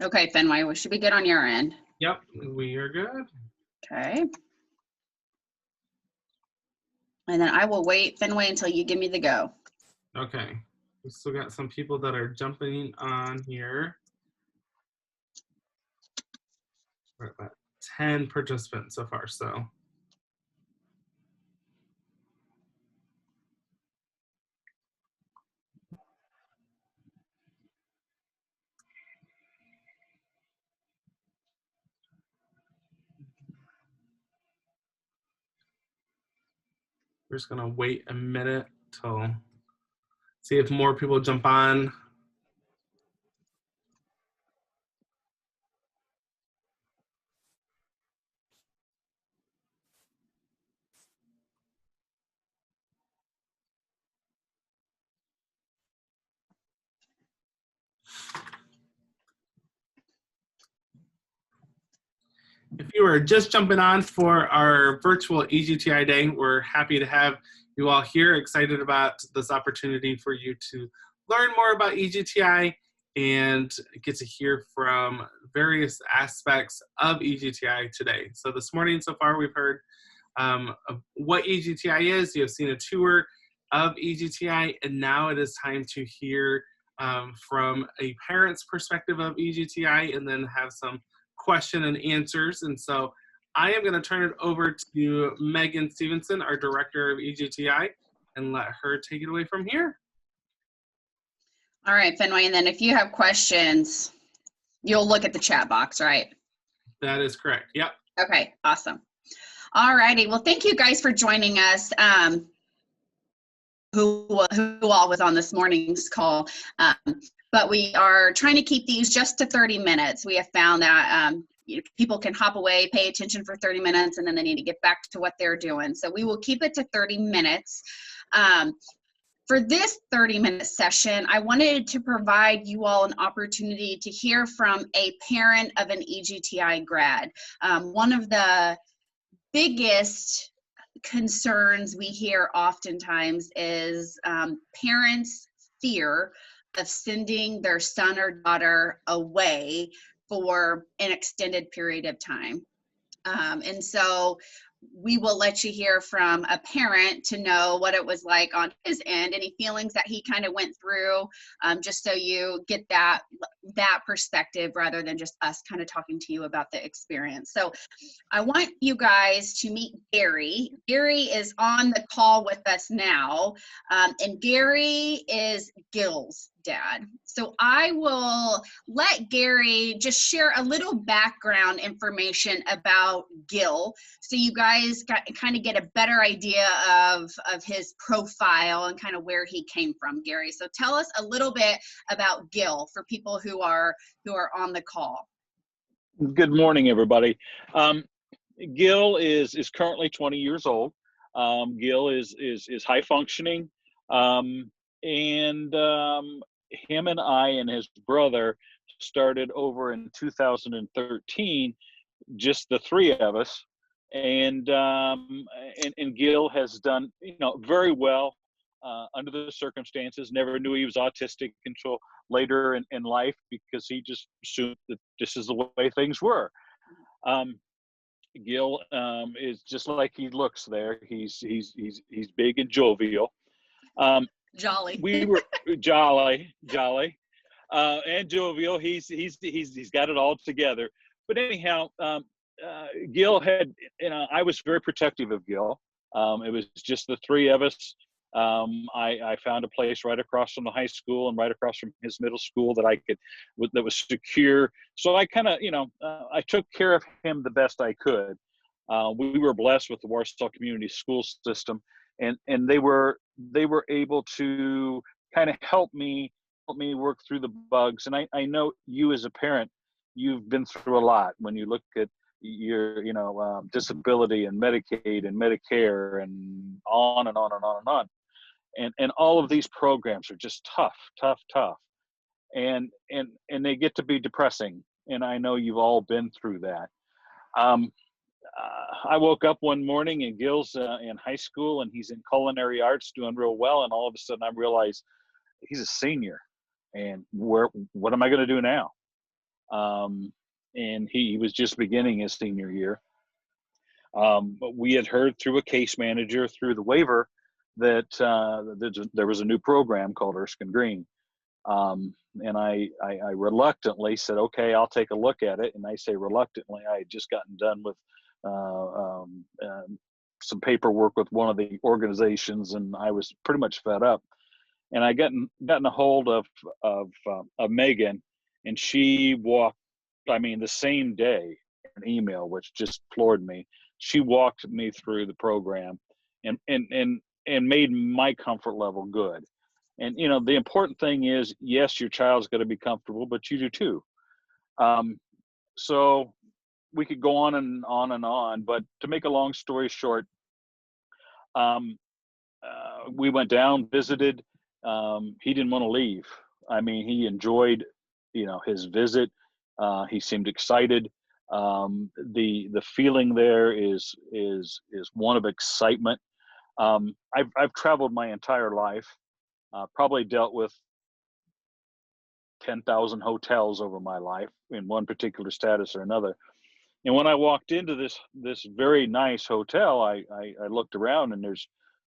Okay, Fenway, we should be good on your end. Yep, we are good. Okay. And then I will wait, Fenway, until you give me the go. Okay. We still got some people that are jumping on here. We're at about 10 participants so far, so. We're just gonna wait a minute till see if more people jump on. If you are just jumping on for our virtual EGTI day, we're happy to have you all here, excited about this opportunity for you to learn more about EGTI and get to hear from various aspects of EGTI today. So this morning so far we've heard of what EGTI is. You have seen a tour of EGTI, and now it is time to hear from a parent's perspective of EGTI and then have some question and answers. And so I am going to turn it over to Megan Stevenson, our director of EGTI, and let her take it away from here. All right, Fenway, and then if you have questions, you'll look at the chat box, right? That is correct. Yep. Okay, awesome. All righty. Well, thank you guys for joining us. Who all was on this morning's call. But we are trying to keep these just to 30 minutes. We have found that people can hop away, pay attention for 30 minutes, and then they need to get back to what they're doing. So we will keep it to 30 minutes. For this 30-minute session, I wanted to provide you all an opportunity to hear from a parent of an EGTI grad. One of the biggest concerns we hear oftentimes is parents' fear of sending their son or daughter away for an extended period of time. And so we will let you hear from a parent to know what it was like on his end, any feelings that he kind of went through, just so you get that perspective rather than just us kind of talking to you about the experience. So I want you guys to meet Garry. Garry is on the call with us now, and Garry is Gil's dad. So I will let Garry just share a little background information about Gil, so you guys kind of get a better idea of his profile and kind of where he came from. Garry, so tell us a little bit about Gil for people who are on the call. Good morning, everybody. Gil is currently 20 years old. Gil is high functioning, and him and I and his brother started over in 2013, just the three of us, and Gil has done very well under the circumstances. Never knew he was autistic until later in life, because he just assumed that this is the way things were. Gil is just like he looks there. He's big and jovial. Jolly. We were jolly, and jovial. He's got it all together. But anyhow, Gil had, I was very protective of Gil. It was just the three of us. I found a place right across from the high school and right across from his middle school that that was secure. So I kind of, I took care of him the best I could. We were blessed with the Warsaw Community School System, and they were able to kind of help me work through the bugs. And I know you as a parent, you've been through a lot when you look at your disability and Medicaid and Medicare and on and on and on and on. And all of these programs are just tough. And they get to be depressing. And I know you've all been through that. I woke up one morning and Gil's in high school and he's in culinary arts doing real well. And all of a sudden I realized he's a senior, and what am I going to do now? and he was just beginning his senior year. But we had heard through a case manager through the waiver that there was a new program called Erskine Green. And I reluctantly said, okay, I'll take a look at it. And I say reluctantly, I had just gotten done with some paperwork with one of the organizations, and I was pretty much fed up. And I gotten a hold of Megan, and she walked, I mean, the same day, an email, which just floored me. She walked me through the program and made my comfort level good. And, you know, the important thing is, yes, your child's got to be comfortable, but you do too. So we could go on and on and on, but to make a long story short, we went down, visited. He didn't want to leave. I mean, he enjoyed, you know, his visit. He seemed excited. The feeling there is one of excitement. I've traveled my entire life, probably dealt with 10,000 hotels over my life in one particular status or another. And when I walked into this very nice hotel, I looked around, and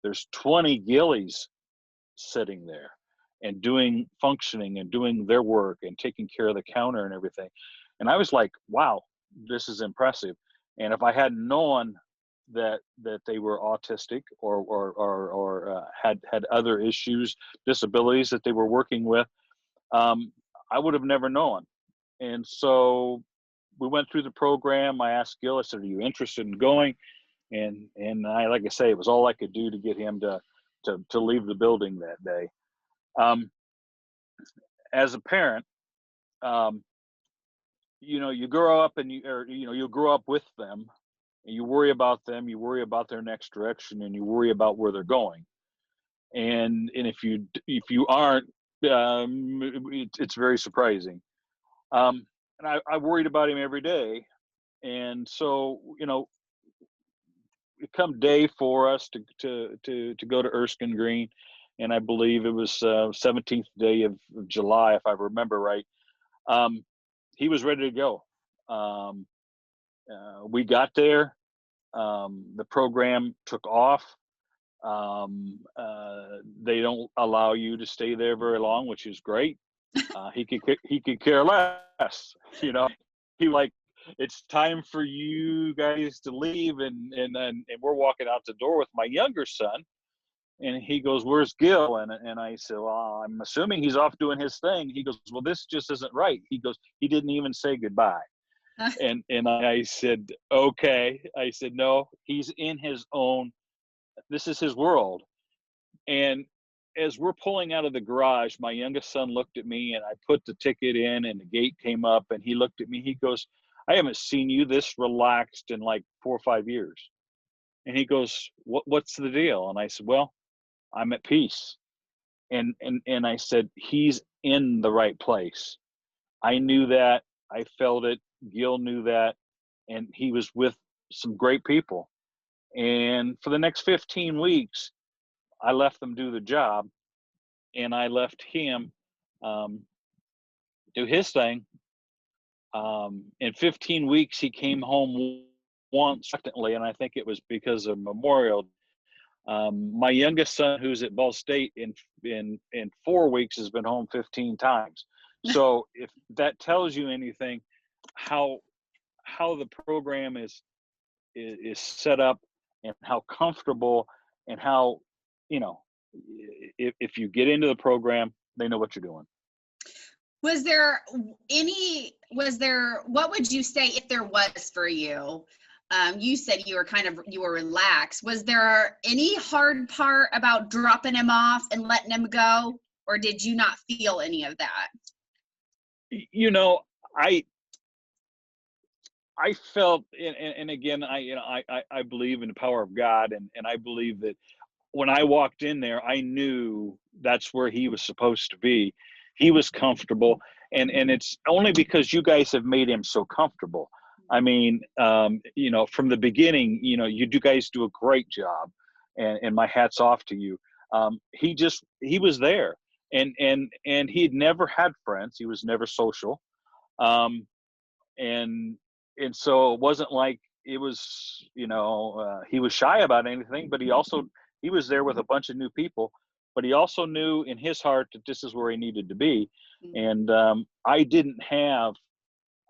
there's 20 Gillies sitting there and functioning and doing their work and taking care of the counter and everything. And I was like, wow, this is impressive. And if I hadn't known that they were autistic or had other issues, disabilities that they were working with, I would have never known. And so we went through the program. I asked Gil, I said, are you interested in going? And I, like I say, it was all I could do to get him to leave the building that day. As a parent, you know, you grow up and you grow up with them, and you worry about them, you worry about their next direction, and you worry about where they're going. And if you aren't, it's very surprising. And I worried about him every day. And so, you know, it come day for us to go to Erskine Green, and I believe it was 17th day of July, if I remember right. He was ready to go. We got there. The program took off. They don't allow you to stay there very long, which is great. He could care less, you know. He like, it's time for you guys to leave, and we're walking out the door with my younger son, and he goes, "Where's Gil?" And I said, "Well, I'm assuming he's off doing his thing." He goes, "Well, this just isn't right." He goes, "He didn't even say goodbye." And I said, "Okay." I said, "No, he's in his own. This is his world." And as we're pulling out of the garage, my youngest son looked at me, and I put the ticket in, and the gate came up, and he looked at me. He goes, "I haven't seen you this relaxed in like 4 or 5 years." And he goes, "What's the deal?" And I said, "Well, I'm at peace." And I said, "He's in the right place." I knew that. I felt it. Gil knew that. And he was with some great people. And for the next 15 weeks, I left them do the job, and I left him do his thing. In 15 weeks, he came home once, secondly, and I think it was because of Memorial. My youngest son, who's at Ball State, in 4 weeks has been home 15 times. So if that tells you anything, how the program is set up, and how comfortable, and how, you know, if you get into the program, they know what you're doing. Was there what would you say, if there was, for you? You said you were relaxed. Was there any hard part about dropping him off and letting him go, or did you not feel any of that? You know, I felt, and again, I believe in the power of God, and I believe that when I walked in there, I knew that's where he was supposed to be. He was comfortable, and it's only because you guys have made him so comfortable. I mean, you know, from the beginning, you know, you guys do a great job, and my hat's off to you. He was there, and he'd never had friends. He was never social. And so it wasn't like it was, he was shy about anything, but he was there with a bunch of new people, but he also knew in his heart that this is where he needed to be. And I didn't have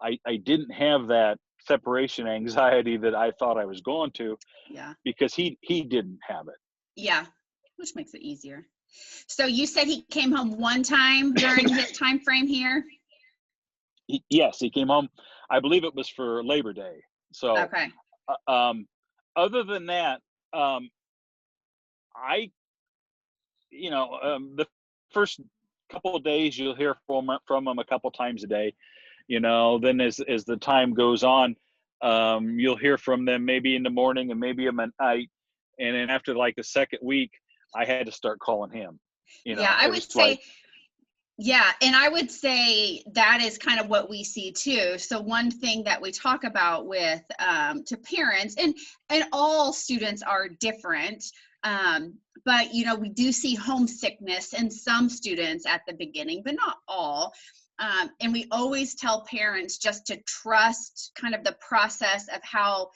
that separation anxiety that I thought I was going to, because he didn't have it. Yeah, which makes it easier. So you said he came home one time during his time frame here? Yes, he came home. I believe it was for Labor Day. So, okay. Other than that, the first couple of days you'll hear from him a couple times a day. Then as the time goes on, you'll hear from them maybe in the morning and maybe at night. And then after like the second week, I had to start calling him. I would say, and I would say that is kind of what we see too. So one thing that we talk about with to parents, and all students are different, but we do see homesickness in some students at the beginning, but not all. And we always tell parents just to trust kind of the process of how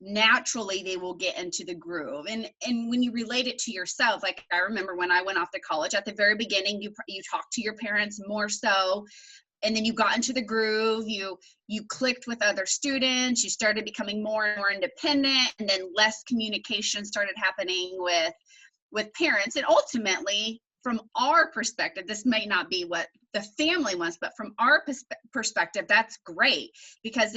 naturally they will get into the groove. And when you relate it to yourself, like I remember when I went off to college, at the very beginning, you talked to your parents more so, and then you got into the groove, you clicked with other students, you started becoming more and more independent, and then less communication started happening with parents. And ultimately, from our perspective, this may not be what the family wants, but from our perspective, that's great, because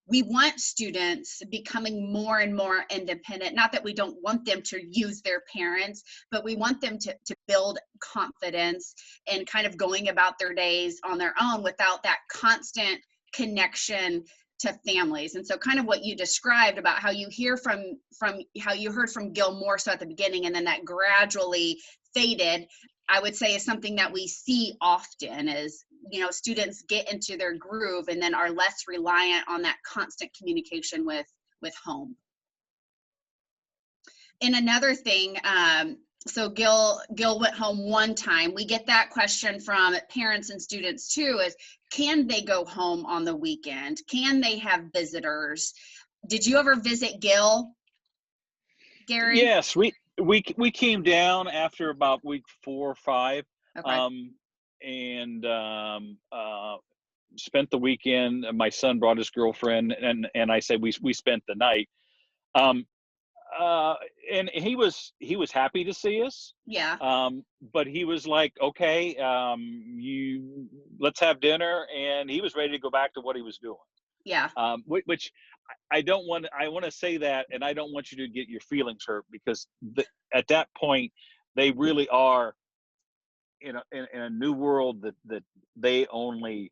we want students becoming more and more independent. Not that we don't want them to use their parents, but we want them to build confidence and kind of going about their days on their own without that constant connection to families. And so kind of what you described about how you hear from how you heard from Gil more so at the beginning, and then that gradually faded, I would say is something that we see often is, students get into their groove and then are less reliant on that constant communication with home. And another thing, so Gil went home one time. We get that question from parents and students too, is can they go home on the weekend? Can they have visitors? Did you ever visit Gil, Garry? Yes, we came down after about week 4 or 5. Okay. And spent the weekend. My son brought his girlfriend, and I said we spent the night. And he was happy to see us. Yeah. But he was like, okay, let's have dinner, and he was ready to go back to what he was doing. Yeah. Which I want to say that, and I don't want you to get your feelings hurt, because at that point they really are in a new world that they only,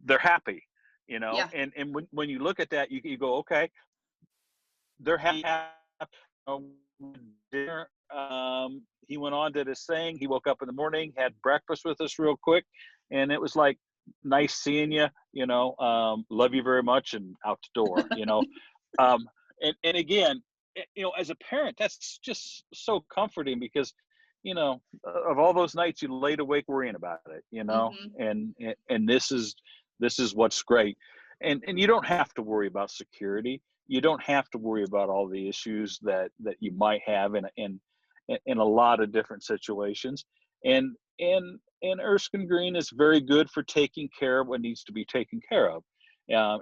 they're happy, Yeah. and when you look at that, you go, okay, they're happy. Dinner. He went on, did his thing. He woke up in the morning, had breakfast with us real quick, and it was like, nice seeing you, love you very much, and out the door, and again, as a parent, that's just so comforting, because of all those nights you laid awake worrying about it, Mm-hmm. and this is what's great. And you don't have to worry about security. You don't have to worry about all the issues that you might have in a lot of different situations. And Erskine Green is very good for taking care of what needs to be taken care of.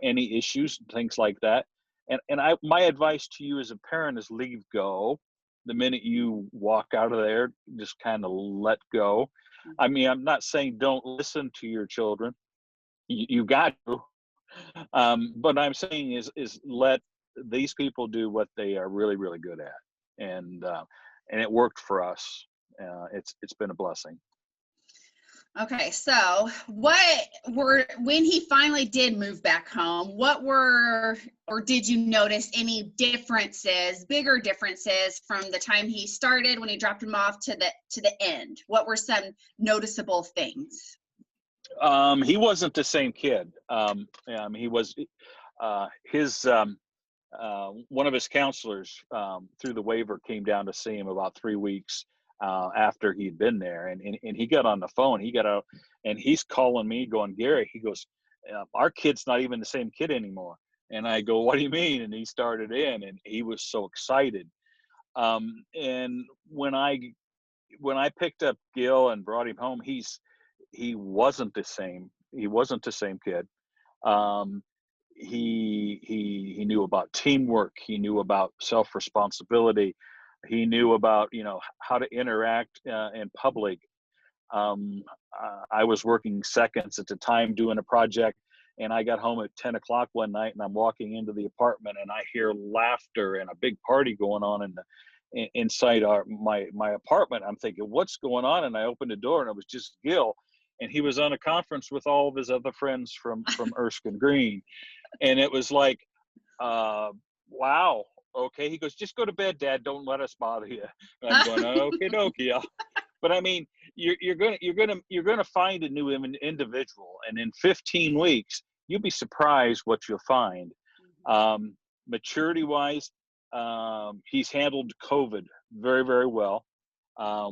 Any issues, things like that. And my advice to you as a parent is leave go. The minute you walk out of there, just kind of let go. I mean, I'm not saying don't listen to your children. You got to. But I'm saying is let these people do what they are really, really good at. And it worked for us. It's been a blessing. Okay, so when he finally did move back home, or did you notice any differences, bigger differences from the time he started when he dropped him off to the end? What were some noticeable things? He wasn't the same kid. He was one of his counselors through the waiver came down to see him about 3 weeks after he'd been there. And he got on the phone, he got out, and he's calling me going, Garry, he goes, our kid's not even the same kid anymore. And I go, what do you mean? And he started in, and he was so excited. And when I picked up Gil and brought him home, he wasn't the same. He wasn't the same kid. He knew about teamwork. He knew about self-responsibility. He knew about, how to interact in public. I was working seconds at the time doing a project, and I got home at 10 o'clock one night, and I'm walking into the apartment, and I hear laughter and a big party going on inside my apartment. I'm thinking, what's going on? And I opened the door, and it was just Gil, and he was on a conference with all of his other friends from Erskine Green. And it was like, wow, okay. He goes, just go to bed, Dad. Don't let us bother you. And I'm going, okay, dokie. But I mean, you're gonna find a new individual, and in 15 weeks, you'll be surprised what you'll find. Maturity-wise, he's handled COVID very, very well.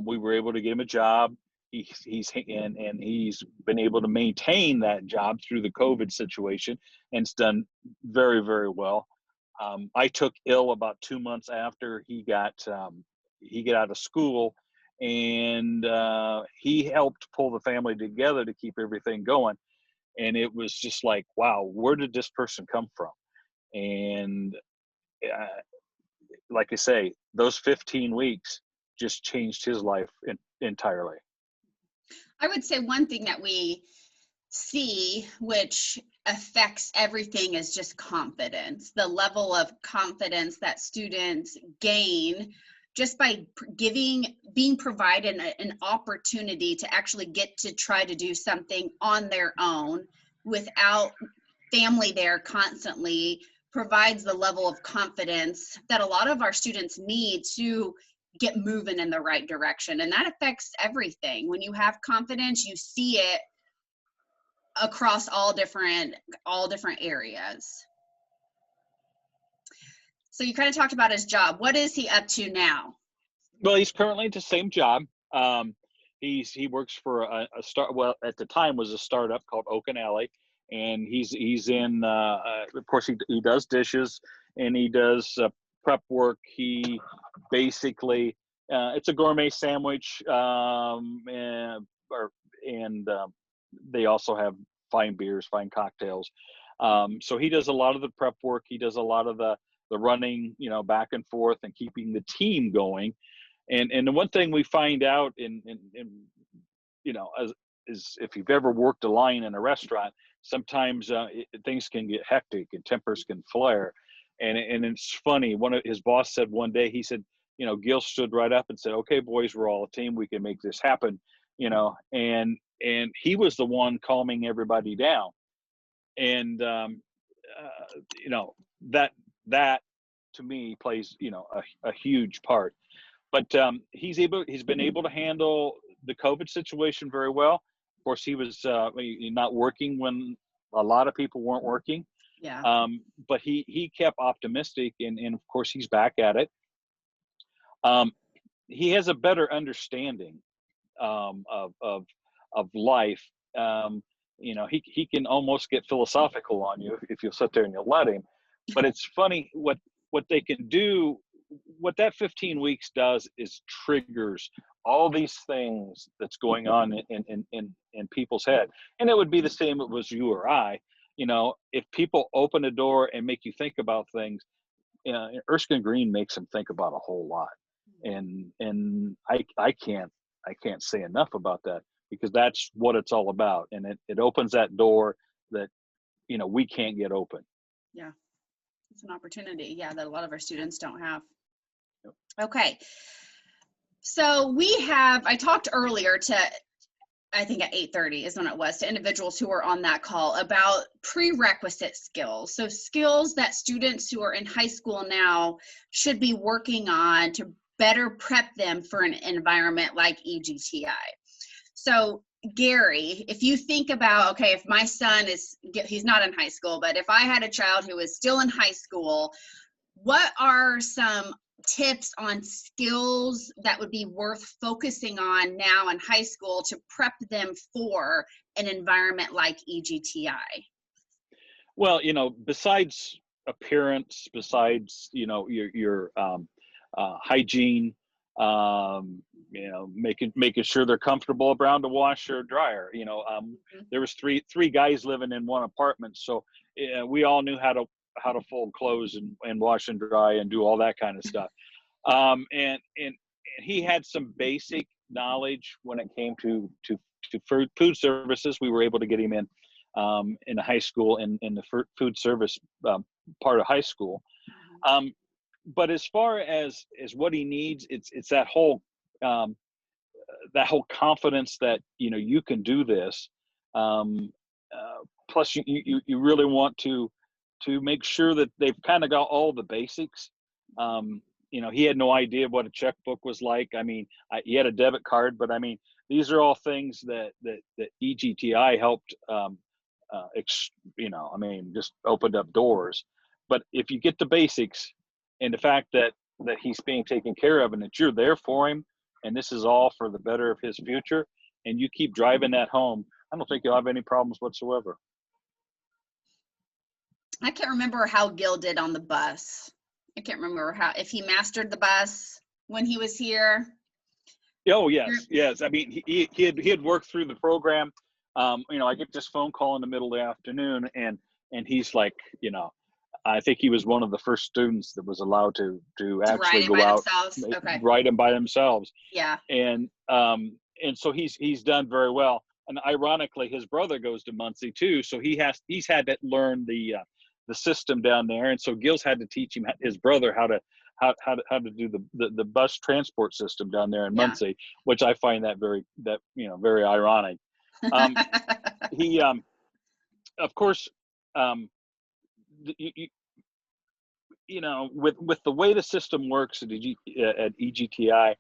We were able to get him a job. He's been able to maintain that job through the COVID situation, and it's done very, very well. I took ill about 2 months after he got out of school, and he helped pull the family together to keep everything going. And it was just like, wow, where did this person come from? And like I say, those 15 weeks just changed his life entirely. I would say one thing that we see, which affects everything, is just confidence. The level of confidence that students gain just by being provided an opportunity to actually get to try to do something on their own without family there constantly, provides the level of confidence that a lot of our students need to get moving in the right direction. And that affects everything. When you have confidence, you see it across all different areas. So you kind of talked about his job. What is he up to now? Well, he's currently at the same job. He works for a at the time was a startup called Oak and Alley, and he's in. Of course, he does dishes, and he does prep work. He basically it's a gourmet sandwich, and they also have fine beers, fine cocktails. So he does a lot of the prep work. He does a lot of the running, back and forth and keeping the team going. And the one thing we find out is if you've ever worked a line in a restaurant, sometimes things can get hectic and tempers can flare. And it's funny. His boss said one day, he said, Gil stood right up and said, "Okay, boys, we're all a team. We can make this happen." And he was the one calming everybody down. And that to me plays a huge part. But he's been able to handle the COVID situation very well. Of course, he was not working when a lot of people weren't working. Yeah. But he kept optimistic, and of course he's back at it. He has a better understanding of life. He can almost get philosophical on you if you'll sit there and you'll let him. But it's funny what they can do. What that 15 weeks does is triggers all these things that's going on in people's head. And it would be the same if it was you or I. If people open a door and make you think about things, Erskine Green makes them think about a whole lot. And I can't say enough about that, because that's what it's all about. And it opens that door that, we can't get open. Yeah. It's an opportunity, that a lot of our students don't have. Yep. Okay. So I talked earlier I think at 8:30 is when it was, to individuals who were on that call about prerequisite skills. So skills that students who are in high school now should be working on to better prep them for an environment like EGTI. So Garry, if you think about, okay, if my son he's not in high school, but if I had a child who is still in high school, what are some tips on skills that would be worth focusing on now in high school to prep them for an environment like EGTI? Well, besides appearance, besides, your hygiene, making sure they're comfortable around the washer or dryer. There was three guys living in one apartment, so we all knew how to fold clothes and wash and dry and do all that kind of stuff. And he had some basic knowledge when it came to food services. We were able to get him in the high school in the food service part of high school. But as far as what he needs, it's that whole confidence that you can do this. Plus, you really want to make sure that they've kind of got all the basics. He had no idea what a checkbook was like. I mean, he had a debit card, but I mean, these are all things that EGTI helped. Just opened up doors. But if you get the basics and the fact that he's being taken care of and that you're there for him, and this is all for the better of his future, and you keep driving that home, I don't think you'll have any problems whatsoever. I can't remember how Gil did on the bus. I can't remember if he mastered the bus when he was here. Oh, yes. I mean, he had worked through the program. I get this phone call in the middle of the afternoon, and he's like, I think he was one of the first students that was allowed to actually go out, write them by themselves. Yeah. And so he's done very well. And ironically, his brother goes to Muncie too, so he's had to learn the system down there. And so Gils had to teach him, his brother, how to do the bus transport system down there in Muncie, which I find that very ironic. He, of course, with the way the system works at EGTI,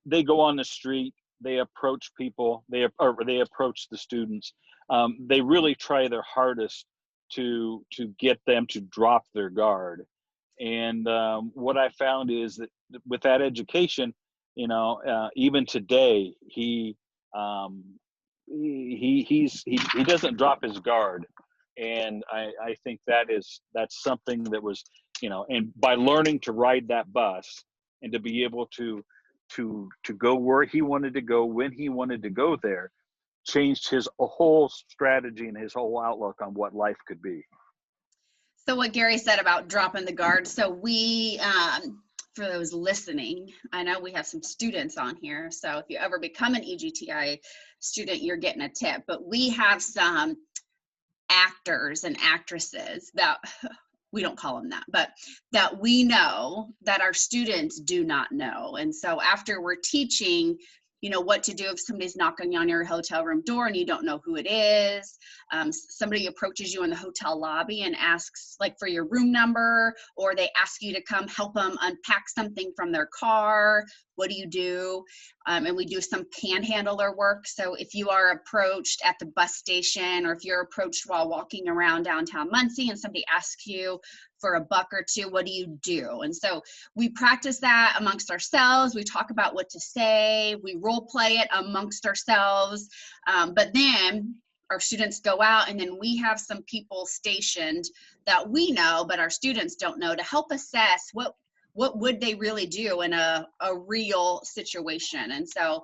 they go on the street, they approach people, they approach the students. They really try their hardest to get them to drop their guard. And what I found is that with that education, even today, he doesn't drop his guard. And I think that's something that was, and by learning to ride that bus and to be able to go where he wanted to go, when he wanted to go there, changed his whole strategy and his whole outlook on what life could be. So what Garry said about dropping the guard. So we, for those listening, I know we have some students on here. So if you ever become an EGTI student, you're getting a tip. But we have some actors and actresses that we don't call them that, but that we know that our students do not know. And so after we're teaching, what to do if somebody's knocking on your hotel room door and you don't know who it is. Somebody approaches you in the hotel lobby and asks like for your room number, or they ask you to come help them unpack something from their car. What do you do? And we do some panhandler work. So if you are approached at the bus station, or if you're approached while walking around downtown Muncie and somebody asks you for $1 or $2, what do you do? And so we practice that amongst ourselves. We talk about what to say. We role play it amongst ourselves. But then our students go out, and then we have some people stationed that we know, but our students don't know, to help assess what would they really do in a real situation. And so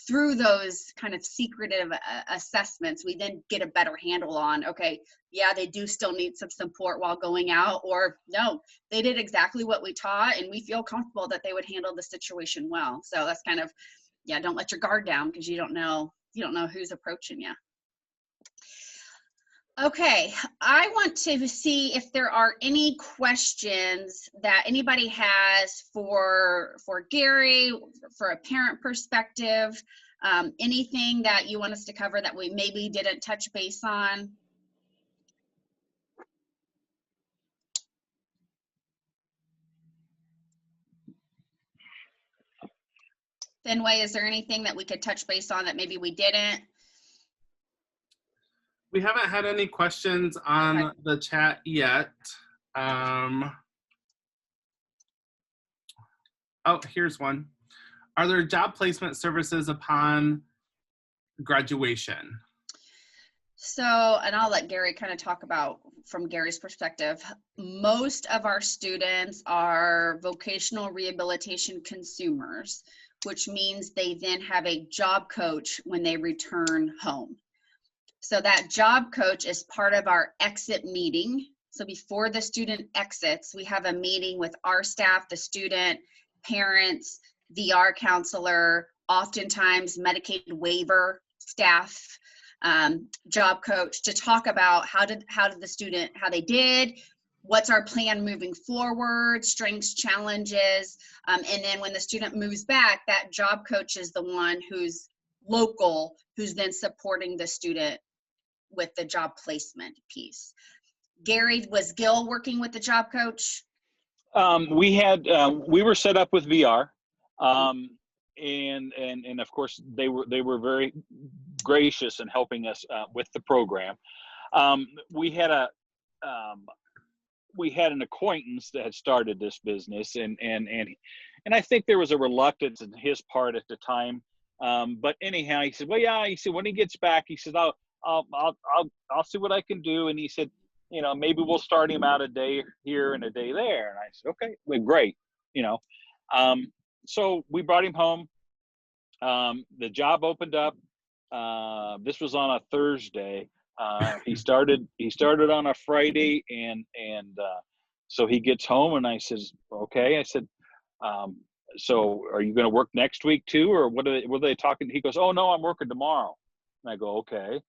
through those kind of secretive assessments, we then get a better handle on, okay, yeah, they do still need some support while going out, or no, they did exactly what we taught, and we feel comfortable that they would handle the situation well. So that's kind of, don't let your guard down, because you don't know who's approaching you. Okay, I want to see if there are any questions that anybody has for Garry, for a parent perspective, anything that you want us to cover that we maybe didn't touch base on. Fenway, is there anything that we could touch base on that maybe we didn't? We haven't had any questions on the chat yet. Oh, here's one. Are there job placement services upon graduation? So, and I'll let Garry kind of talk about from Gary's perspective. Most of our students are vocational rehabilitation consumers, which means they then have a job coach when they return home. So that job coach is part of our exit meeting. So before the student exits, we have a meeting with our staff, the student, parents, VR counselor, oftentimes Medicaid waiver staff, job coach, to talk about how did the student, how they did, what's our plan moving forward, strengths, challenges, and then when the student moves back, that job coach is the one who's local, who's then supporting the student with the job placement piece. Garry, was Gil working with the job coach? We were set up with VR, and of course they were very gracious in helping us with the program. We had an acquaintance that had started this business, and I think there was a reluctance on his part at the time. But anyhow, he said, "Well, yeah," he said, "when he gets back," he said, I'll see what I can do." And he said, "You know, maybe we'll start him out a day here and a day there." And I said, "Okay, well, great." You know, so we brought him home. The job opened up. This was on a Thursday. He started on a Friday, and so he gets home, and I says, "Okay." I said, "So are you going to work next week too, or what are they talking?" He goes, "Oh no, I'm working tomorrow." And I go, "Okay."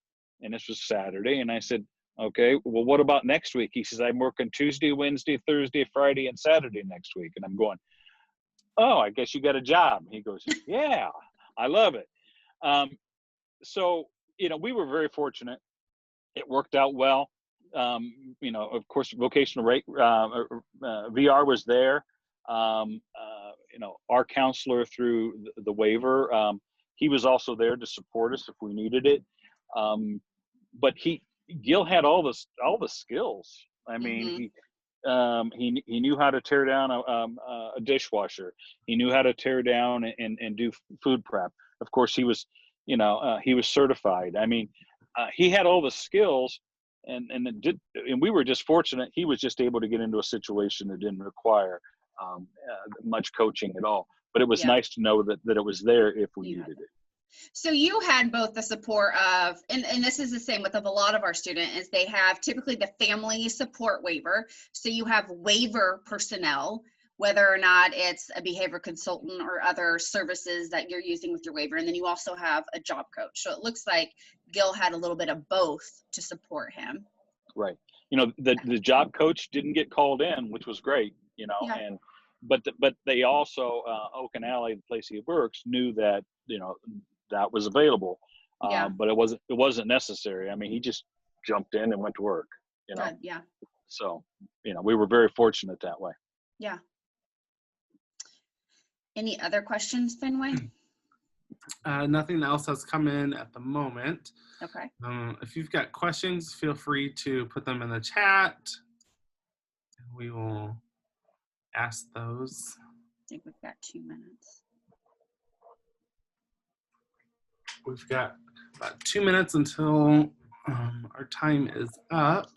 And this was Saturday, and I said, "Okay, well, what about next week?" He says, "I'm working Tuesday, Wednesday, Thursday, Friday, and Saturday next week." And I'm going, "Oh, I guess you got a job." He goes, "Yeah, I love it." So, you know, we were very fortunate. It worked out well. You know, of course, vocational VR was there. You know, our counselor through the waiver, he was also there to support us if we needed it. But Gil had all the skills. I mean, he knew how to tear down a dishwasher. He knew how to tear down and do food prep. Of course, he was, you know, he was certified. I mean, he had all the skills, and we were just fortunate. He was just able to get into a situation that didn't require much coaching at all. But it was nice to know that it was there if we needed it. So you had both the support of, and this is the same with a lot of our students, is they have typically the family support waiver. So you have waiver personnel, whether or not it's a behavior consultant or other services that you're using with your waiver. And then you also have a job coach. So it looks like Gil had a little bit of both to support him. Right. You know, the job coach didn't get called in, which was great, you know, but they also, Oak and Alley, the place he works, knew that, you know, that was available, but it wasn't necessary. I mean, he just jumped in and went to work, you know. Yeah. So, you know, we were very fortunate that way. Yeah. Any other questions, Fenway? Nothing else has come in at the moment. Okay. If you've got questions, feel free to put them in the chat. We will ask those. I think we've got 2 minutes. We've got about 2 minutes until our time is up.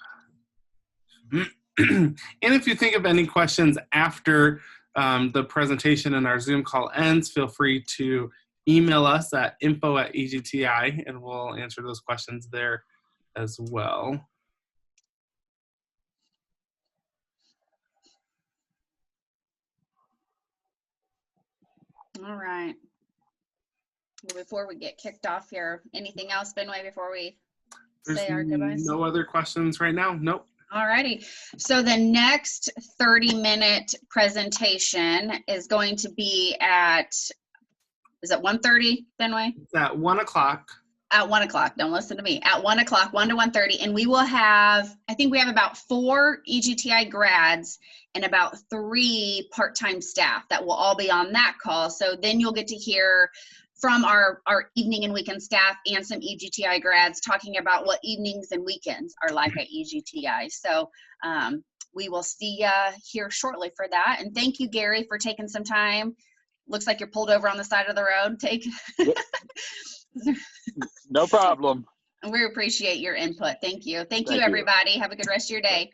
And if you think of any questions after the presentation and our Zoom call ends, feel free to email us at info@EGTI, and we'll answer those questions there as well. All right. Well, before we get kicked off here, anything else, Fenway, before we say our goodbyes? No other questions right now? Nope. All righty. So the next 30-minute presentation is going to be at, is it 1:30, Fenway? It's at 1 o'clock. At 1 o'clock. Don't listen to me. At 1 o'clock, 1 to 1:30. And we will have, I think we have about 4 EGTI grads and about 3 part-time staff that will all be on that call. So then you'll get to hear from our evening and weekend staff and some EGTI grads talking about what evenings and weekends are like at EGTI. So we will see you here shortly for that. And thank you, Garry, for taking some time looks like you're pulled over on the side of the road. No problem. We appreciate your input. Thank you. Thank you, Thank you. everybody. Have a good rest of your day.